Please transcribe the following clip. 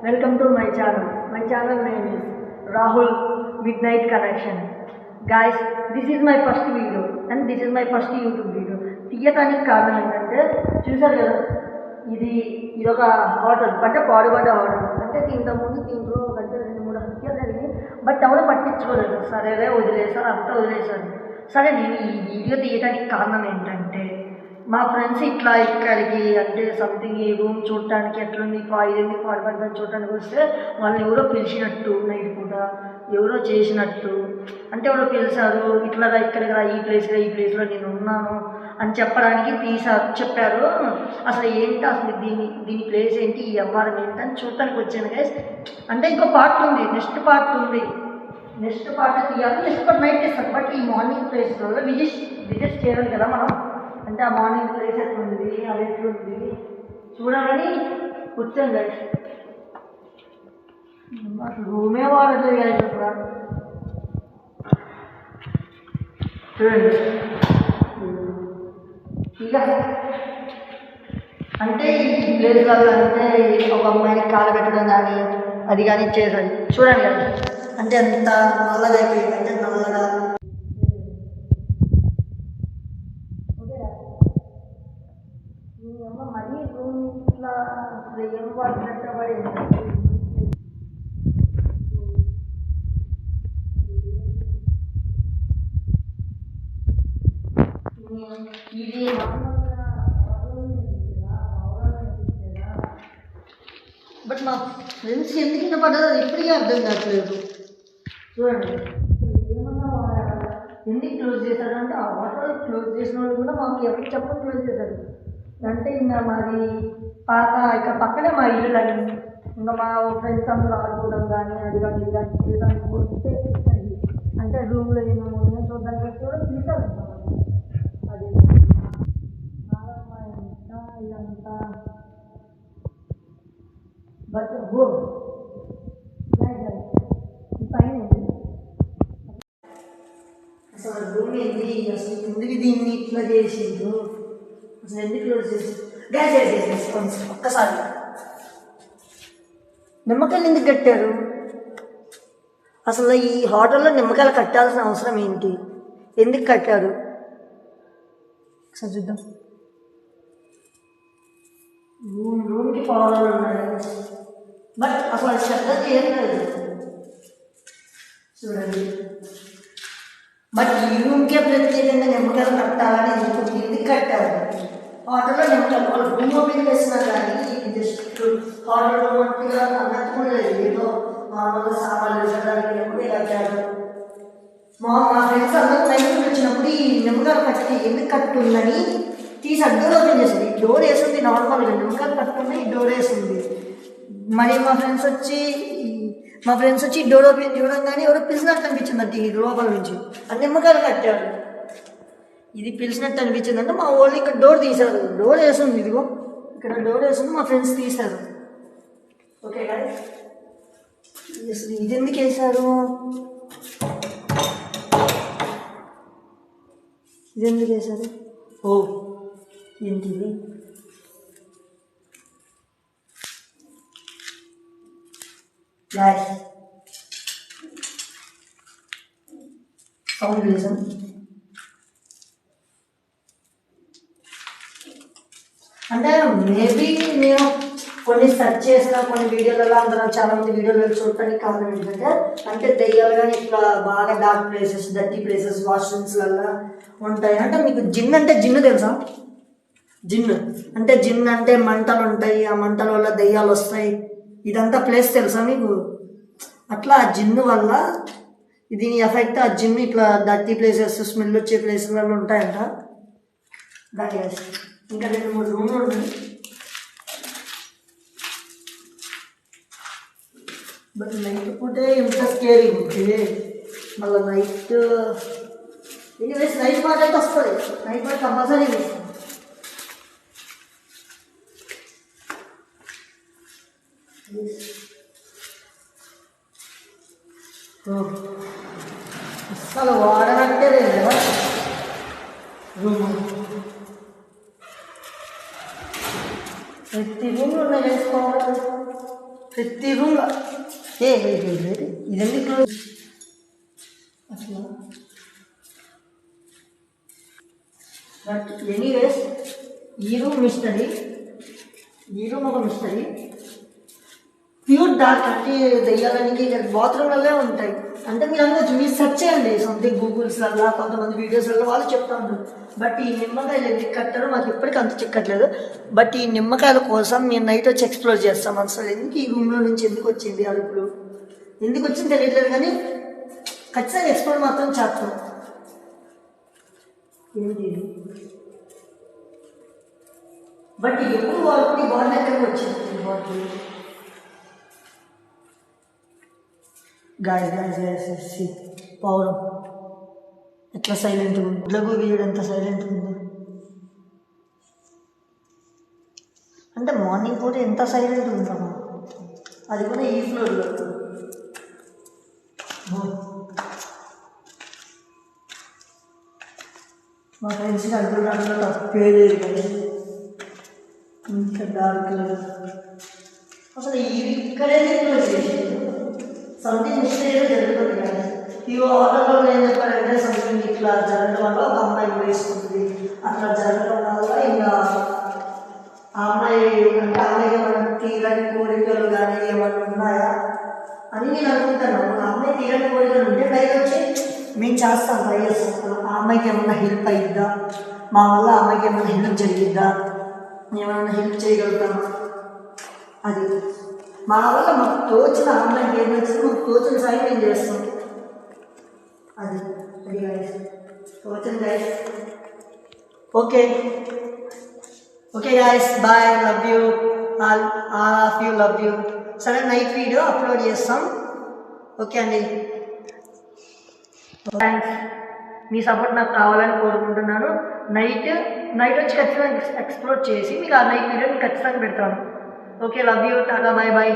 Welcome to my channel. My channel name is Rahul Midnight Connection. Guys, this is my first video and this is my first YouTube video. తీయటానికి కారణం ఏంటంటే చూసారు కదా, ఇదొక hotel అంటే పాడుబడ్డ hotel. అంటే దీంట్లో అంటే 2-3 హత్యలు జరిగినాయి. బట్ ఎవరు పట్టించుకోలేదు. సరేలే వదిలేసారు, అంతా వదిలేశారు. సరే, నేను ఈ వీడియో తీయడానికి కారణం ఏంటంటే మా ఫ్రెండ్స్ ఇట్లా ఇక్కడికి అంటే సంథింగ్ ఈ రూమ్ చూడటానికి ఎట్లుంది ఇదేంది పాడుపడ్డని చూడటానికి వస్తే వాళ్ళని ఎవరో పిలిచినట్టు, నైట్ పూట ఎవరో చేసినట్టు, అంటే ఎవరో పిలిచారు, ఇట్లా ఇక్కడికి రా, ఈ ప్లేస్లో నేను ఉన్నాను అని చెప్పడానికి చెప్పారు. అసలు ఏంటి, అసలు దీని ప్లేస్ ఏంటి, ఈ ఎన్వైరన్మెంట్ అని చూడటానికి వచ్చాను గైస్. అంటే ఇంకో పార్ట్ ఉంది, నెక్స్ట్ పార్ట్ తీయాలి. నెక్స్ట్ పార్ట్ నైట్ చేస్తాను. బట్ ఈ మార్నింగ్ ప్లేస్లో విజిట్ చేయాలి కదా మనం. అంటే ఆ మార్నింగ్ ప్లేస్ ఎట్లుంది, అది ఎట్లుంది చూడాలని వచ్చాను గైస్. అసలు రూమే వాడలేదు గైస్. అసలు చూడండి, ఇక అంటే ఈ ప్లేస్లలో అంటే ఒక అమ్మాయిని కాలు పెట్టడం కానీ అది కానీ చేశాను. చూడండి కదా, అంటే అంత నల్లగా అయిపోయింది. అంటే నల్లగా మరీ రూమ్ ఇట్లా ఏం పడినట్టు పడింది. ఇది బట్ మా ఫ్రెండ్స్ ఎందుకు కింద పడ్డదో అది ఇప్పటికీ అర్థం కావట్లేదు. చూడండి, ఏమన్నా ఎందుకు క్లోజ్ చేశారు అంటే ఆ వాటర్ క్లోజ్ చేసిన వాళ్ళు కూడా మాకు ఎవరికి చెప్పని క్లోజ్ చేశారు. అంటే ఇంకా మాది పాత ఇక్కడ పక్కనే మా ఇల్లు కానీ ఇంకా మా ఫ్రెండ్స్ అందరూ ఆడుకోవడం కానీ అది కానీ ఇది కానీ చేయడానికి వస్తే అంటే రూమ్లో ఏమో చూడడానికి కూడా తీసారు. అది ఇదంతా బట్ పైన అసలు రూమ్ ఏంటి, అసలు ఎందుకు దీన్ని ఇట్లా చేసిండ్రు, అసలు ఎందుకు క్లోజ్ చేసి గ్యాస్ ఒక్కసారి నిమ్మకాయలు ఎందుకు కట్టారు? అసలు ఈ హోటల్లో నిమ్మకాయలు కట్టాల్సిన అవసరం ఏంటి, ఎందుకు కట్టారు అసలు చూద్దాం. రూమ్కి పొలాలు ఉన్నాయి బట్ అసలు శ్రద్ధ చేయట్లేదు. చూడండి, బట్ ఈ రూమ్కే ప్రత్యేకంగా నిమ్మకాయలు కట్టాలని ఎందుకు కట్టారు? హోటల్లో నిమ్మకాయలు వాళ్ళు రూమ్ ఓపెన్ చేసినా కానీ జస్ట్ హోటల్ రూమ్ అట్టుగా అన్నట్టు కూడా లేదు. ఏదో మామూలుగా సామాన్లు వేసడానికి నిమ్మకాయ కట్టారు. మా ఫ్రెండ్స్ అందరూ నైట్ వచ్చినప్పుడు ఈ నిమ్మకాయలు కట్టి ఎందుకు కట్టుందని తీసి డోర్ ఓపెన్ చేసింది. డోర్ వేసింది నార్మల్గా, నిమ్మకాయలు కట్టుకుని డోర్ వేసింది. మరి మా ఫ్రెండ్స్ వచ్చి డోర్ ఓపెన్ చూడంగానే ఎవరో పిలిచినట్టు అనిపించింది అంటే ఈ లోపల నుంచి ఆ నిమ్మకాయలు కట్టారు. ఇది పిలిచినట్టు అనిపించింది అంటే మా వాళ్ళు ఇక్కడ డోర్ తీశారు. డోర్ వేసింది, ఇదిగో ఇక్కడ డోర్ వేసింది, మా ఫ్రెండ్స్ తీశారు. ఓకే గైస్, అసలు ఇది ఎందుకు వేశారు, ఇది ఎందుకు వేశారు? ఓ ఏంటిది, సౌండ్ రీజన్ అంటే మేబీ నేను కొన్ని సెర్చ్ చేసిన కొన్ని వీడియోలలో అందరం చాలామంది వీడియోలు చూడటానికి కారణం ఏంటంటే అంటే దెయ్యాలు కానీ ఇట్లా బాగా డార్క్ ప్లేసెస్, డర్టీ ప్లేసెస్, వాష్రూమ్స్లలో ఉంటాయి. అంటే మీకు జిన్ అంటే జిన్ను తెలుసా? జిన్ అంటే మంటలు ఉంటాయి, ఆ మంటల వల్ల దెయ్యాలు వస్తాయి, ఇదంతా ప్లేస్ తెలుసా మీకు? అట్లా ఆ జిన్ను వల్ల దీని ఎఫెక్ట్ ఆ జిన్ను ఇట్లా డర్టీ ప్లేసెస్, స్మెల్ వచ్చే ప్లేసులలో ఉంటాయంట. దాని ఇంకా 2-3 రూమ్లు ఉన్నాయి. బట్ నైట్ పూటే ఎంత స్కేరీ ఉంటుంది. మళ్ళీ నైట్ ఎనీవేస్ నైట్ పాట అయితే వస్తుంది, నైట్ పాట కంపల్సరీ వస్తుంది. అసలు వాడనట్టే లేదు రూమ్. ప్రతి రూమ్లో వేసుకోవాలి. ప్రతి రూమ్లో ఇదెందుకు క్లోజ్ అసలు. బట్ ఎనీవేస్ ఈ రూమ్ మిస్టరీ, ఈ రూమ్ ఒక మిస్టరీ. ప్యూర్ డార్క్ అంటే దెయ్యాలనికి బాత్రూమ్లనే ఉంటాయి. అంటే మీరు అనుకోవచ్చు, మీరు సెర్చ్ చేయండి సంథింగ్ గూగుల్స్లలో, కొంతమంది వీడియోస్లలో వాళ్ళు చెప్తా ఉంటారు. బట్ ఈ నిమ్మకాయలు ఎందుకు కట్టారో మాకు ఇప్పటికీ అంత చిక్కట్లేదు. బట్ ఈ నిమ్మకాయల కోసం మేము నైట్ వచ్చి ఎక్స్ప్లోర్ చేస్తాం. అసలు ఎందుకు ఈ రూమ్లో నుంచి ఎందుకు వచ్చింది అరుపులు, ఎందుకు వచ్చింది తెలియట్లేదు, కానీ ఖచ్చితంగా ఎక్స్ప్లోర్ మాత్రం చేస్తాం. ఏంటి బట్ ఎప్పుడు వాళ్ళకి బాడీ ఎక్కడికి వచ్చింది బాడీ. గాయసి పౌరం ఎట్లా సైలెంట్గా ఉంది, గుడ్లకు వీడు ఎంత సైలెంట్గా ఉంది. అంటే మార్నింగ్ పూట ఎంత సైలెంట్గా ఉంటాము, అది కూడా ఈ ఫ్లోర్లో. మా ఫ్రెండ్స్కి అడుగుదాంట్లో తప్పే లేదు కదా, ఇంత డార్క్ అసలు ఇక్కడే క్లోజ్ చేసేది. సంథింగ్ మిస్టేక్ జరుగుతుంది కదా. ఈ ఆర్డర్లో ఏం చెప్పారంటే సంథింగ్ ఇట్లా జరగడం వల్ల ఒక అమ్మాయి వేసుకుంటుంది, అట్లా జరగడం వల్ల ఇంకా ఆ అమ్మాయి అంటే అమ్మాయికి ఏమైనా తీరని కోరికలు కానీ ఏమైనా ఉన్నాయా అని నేను అనుకుంటున్నాను. ఆ అమ్మాయి తీరని కోరికలు ఉంటే బయట వచ్చి మేము చేస్తాం, ట్రై చేస్తాం. ఆ అమ్మాయికి ఏమన్నా హెల్ప్ అయిద్దా, మా వల్ల ఆ అమ్మాయికి ఏమైనా హెల్ప్ జరిగిద్దా, ఏమైనా హెల్ప్ చేయగలుగుతామా, అది మా వల్ల మాకు తోచిన అమ్మాయికి ఏం వచ్చింది మాకు తోచిన సాయం మేము చేస్తాం. అది అది గైస్ తోచిన guys. Okay okay guys, bye, love you all of you, love you. సరే నైట్ వీడియో అప్లోడ్ చేస్తాం. ఓకే అండి, థ్యాంక్స్. మీ సపోర్ట్ నాకు కావాలని కోరుకుంటున్నాను. నైట్ వచ్చి ఖచ్చితంగా ఎక్స్ప్లోర్ చేసి మీకు ఆ నైట్ వీడియో నేను ఖచ్చితంగా పెడతాను. Okay, love you, tata, bye bye.